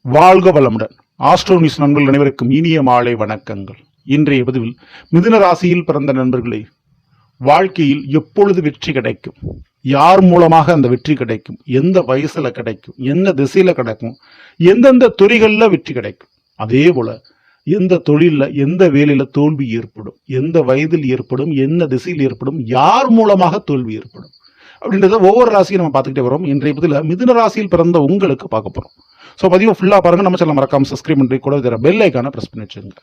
வாழ்க வளமுடன். Astro news நண்பர்கள் அனைவருக்கும் இனிய மாலை வணக்கங்கள். இன்றைய பதிவில் மிதுன ராசியில் பிறந்த நண்பர்களே, வாழ்க்கையில் எப்பொழுது வெற்றி கிடைக்கும், யார் மூலமாக அந்த வெற்றி கிடைக்கும், எந்த வயசுல கிடைக்கும், என்ன திசையில கிடைக்கும், எந்தெந்த துறைகள்ல வெற்றி கிடைக்கும், அதே போல எந்த தொழில எந்த வேலையில தோல்வி ஏற்படும், எந்த வயதில் ஏற்படும், என்ன திசையில் ஏற்படும், யார் மூலமாக தோல்வி ஏற்படும் அப்படின்றத ஒவ்வொரு ராசியும் நம்ம பார்த்துக்கிட்டே வரோம். இன்றைய பதில மிதுன ராசியில் பிறந்த உங்களுக்கு பார்க்க போறோம். ஸோ பதிவு ஃபுல்லாக பாருங்க. நம்ம சேனல் மறக்காம சப்ஸ்கிரைப் பண்ணி கூட இதில் பெல் ஐக்கான ப்ரெஸ் பண்ணி வச்சுங்க.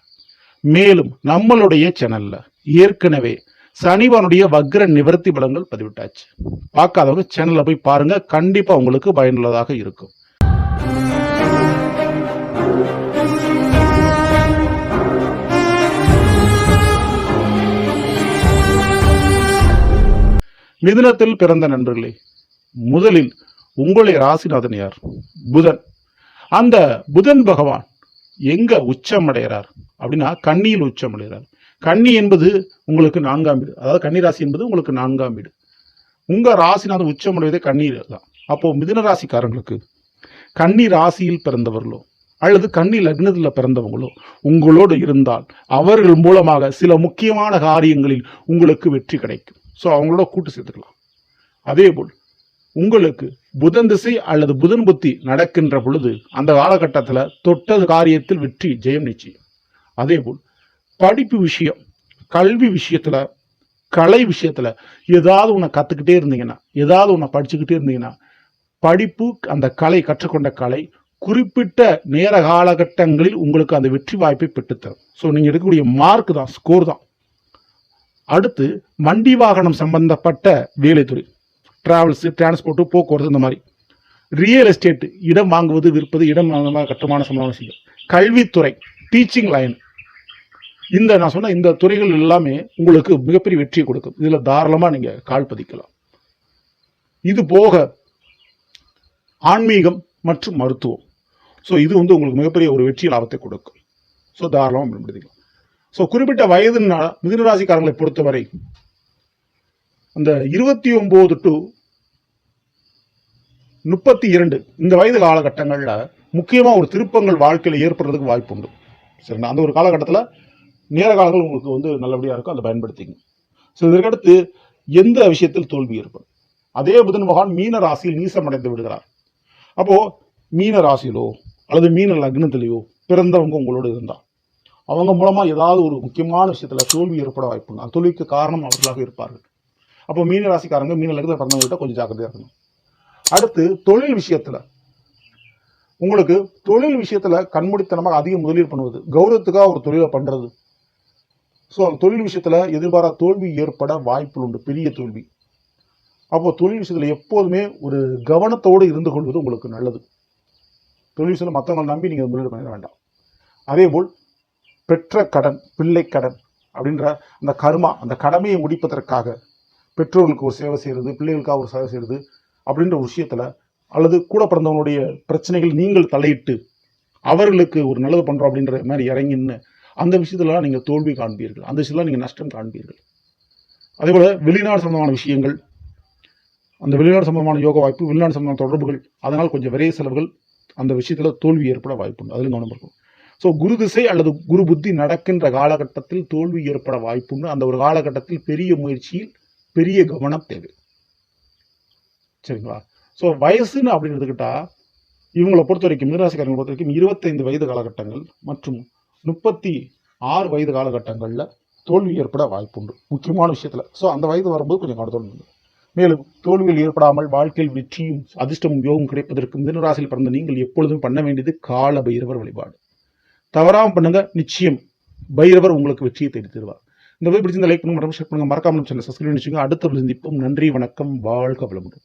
மேலும் நம்மளுடைய சேனல்ல ஏற்கனவே சனிவானுடைய வக்ர நிவர்த்தி பலன்கள் பதிவிட்டாச்சு. பார்க்காதவங்க சேனல்ல போய் பாருங்க, கண்டிப்பா உங்களுக்கு பயனுள்ளதாக இருக்கும். மிதுனத்தில் பிறந்த நண்பர்களே, முதலில் உங்களுடைய ராசிநாதன் யார்? புதன். அந்த புதன் பகவான் எங்க உச்சம் அடைகிறார் அப்படின்னா கன்னியில் உச்சம் அடைகிறார். கன்னி என்பது உங்களுக்கு 4ஆம் வீடு, அதாவது கன்னி ராசி என்பது உங்களுக்கு 4ஆம் வீடு. உங்க ராசிநாதன் உச்சம் அடைவதே கன்னியில் தான். அப்போ மிதுன ராசிக்காரங்களுக்கு கன்னி ராசியில் பிறந்தவர்களோ அல்லது கன்னி லக்னத்தில் பிறந்தவங்களோ உங்களோடு இருந்தால் அவர்கள் மூலமாக சில முக்கியமான காரியங்களில் உங்களுக்கு வெற்றி கிடைக்கும். ஸோ அவங்களோட கூட்டு சேர்த்துக்கலாம். அதே போல் உங்களுக்கு புதன் திசை அல்லது புதன் புத்தி நடக்கின்ற பொழுது அந்த காலகட்டத்தில் தொட்டது காரியத்தில் வெற்றி ஜெயம் நிச்சயம். அதே போல் படிப்பு விஷயம், கல்வி விஷயத்துல, கலை விஷயத்துல ஏதாவது ஒன்று கற்றுக்கிட்டே இருந்தீங்கன்னா, ஏதாவது ஒன்று படிச்சுக்கிட்டே இருந்தீங்கன்னா, படிப்பு அந்த கலை கற்றுக்கொண்ட கலை குறிப்பிட்ட நேர காலகட்டங்களில் உங்களுக்கு அந்த வெற்றி வாய்ப்பை பெற்றுத்தரும். ஸோ நீங்கள் எடுக்கக்கூடிய மார்க் தான், ஸ்கோர் தான். அடுத்து வண்டி வாகனம் சம்பந்தப்பட்ட வேலைத்துறை, டிராவல்ஸ், டிரான்ஸ்போர்ட்டு, போக்குவரத்து, இந்த மாதிரி ரியல் எஸ்டேட், இடம் வாங்குவது, விற்பது, இடம் கட்டுமான சம்பந்தமான விஷயம், கல்வித்துறை, டீச்சிங் லைன், இந்த நான் சொன்ன இந்த துறைகள் எல்லாமே உங்களுக்கு மிகப்பெரிய வெற்றியை கொடுக்கும். இதுல தாராளமா நீங்க கால் பதிக்கலாம். இது போக ஆன்மீகம் மற்றும் மருத்துவம், ஸோ இது உங்களுக்கு மிகப்பெரிய ஒரு வெற்றி லாபத்தை கொடுக்கும். ஸோ தாராளமாக பயன்படுத்திக்கலாம். ஸோ குறிப்பிட்ட வயதுனால மிதுன ராசிக்காரங்களை பொறுத்தவரை அந்த 29 to 32 இந்த வயது காலகட்டங்களில் முக்கியமாக ஒரு திருப்பங்கள் வாழ்க்கையில் ஏற்படுறதுக்கு வாய்ப்பு உண்டு. சரிங்களா? அந்த ஒரு காலகட்டத்தில் நேர காலங்கள் உங்களுக்கு நல்லபடியாக இருக்கும், அதை பயன்படுத்திங்க. ஸோ இதற்கடுத்து எந்த விஷயத்தில் தோல்வி ஏற்படும்? அதே புதன் பகவான் மீன ராசியில் நீசமடைந்து விடுகிறார். அப்போ மீன ராசியிலோ அல்லது மீன லக்னத்திலேயோ பிறந்தவங்க உங்களோடு இருந்தால் அவங்க மூலமா ஏதாவது ஒரு முக்கியமான விஷயத்துல தோல்வி ஏற்பட வாய்ப்புங்க. அந்த தோல்விக்கு காரணம் அவர்களாக இருப்பார்கள். அப்போ மீன ராசிக்காரங்க மீன லக்னத்தில் பிறந்தவங்ககிட்ட கொஞ்சம் ஜாக்கிரதையா இருக்கணும். அடுத்து தொழில் விஷயத்துல உங்களுக்கு தொழில் விஷயத்துல கண்மூடித்தனமாக அதிக முதலீடு பண்ணுவது, கௌரவத்துக்காக ஒரு தொழிலை பண்றது, ஸோ அந்த தொழில் விஷயத்துல எதிர்பாராத தோல்வி ஏற்பட வாய்ப்பு உண்டு, பெரிய தோல்வி. அப்போ தொழில் விஷயத்துல எப்போதுமே ஒரு கவனத்தோடு இருந்து கொள்வது உங்களுக்கு நல்லது. தொழில் விஷயத்துல மற்றவங்களை நம்பி நீங்க முதலீடு பண்ண வேண்டாம். அதே போல் பெற்ற கடன், பிள்ளை கடன் அப்படின்ற அந்த கர்மா, அந்த கடமையை முடிப்பதற்காக பெற்றோர்களுக்கு ஒரு சேவை செய்யறது, பிள்ளைகளுக்காக ஒரு சேவை செய்யறது அப்படின்ற ஒரு விஷயத்துல, அல்லது கூட பிறந்தவங்களுடைய பிரச்சனைகள் நீங்கள் தலையிட்டு அவர்களுக்கு ஒரு நல்லது பண்றோம் அப்படின்ற மாதிரி இறங்கின்னு அந்த விஷயத்துல நீங்க தோல்வி காண்பீர்கள், அந்த விஷயத்துல நீங்க நஷ்டம் காண்பீர்கள். அதே போல வெளிநாடு சம்பந்தமான விஷயங்கள், அந்த வெளிநாடு சம்பந்தமான யோக வாய்ப்பு, வெளிநாடு சம்பந்தமான தொடர்புகள், அதனால் கொஞ்சம் விரைய செலவுகள், அந்த விஷயத்துல தோல்வி ஏற்பட வாய்ப்பு உண்டு. அதிலும் கவனம் இருக்கும். ஸோ குரு திசை அல்லது குரு புத்தி நடக்கின்ற காலகட்டத்தில் தோல்வி ஏற்பட வாய்ப்புண்டு. அந்த ஒரு காலகட்டத்தில் பெரிய முயற்சியில் பெரிய கவனம் தேவை. சரிங்களா? ஸோ வயசுன்னு அப்படின்னு எடுத்துக்கிட்டா இவங்களை பொறுத்த வரைக்கும், மிதுனராசிக்காரங்களை பொறுத்த வரைக்கும் 25 வயது காலகட்டங்கள் மற்றும் 36 வயது காலகட்டங்களில் தோல்வி ஏற்பட வாய்ப்புண்டு முக்கியமான விஷயத்துல. ஸோ அந்த வயது வரும்போது கொஞ்சம் கவனத்தோடு. மேலும் தோல்வியில் ஏற்படாமல் வாழ்க்கையில் வெற்றியும் அதிர்ஷ்டமும் யோகம் கிடைப்பதற்கு மிதுனராசியில் பிறந்த நீங்கள் எப்பொழுதும் பண்ண வேண்டியது கால பைரவர் வழிபாடு. தவறாம பண்ணுங்க, நிச்சயம் பைரவர் உங்களுக்கு வெற்றியை தேடி தருவார். இந்த வீடியோ பிடிச்சிருந்தா லைக் பண்ணுங்க, ஷேர் பண்ணுங்க, மறக்காம சேனலை சப்ஸ்கிரைப் பண்ணி வச்சுக்கோங்க. அடுத்த சந்திப்போம். நன்றி, வணக்கம், வாழ்க வளமுடன்.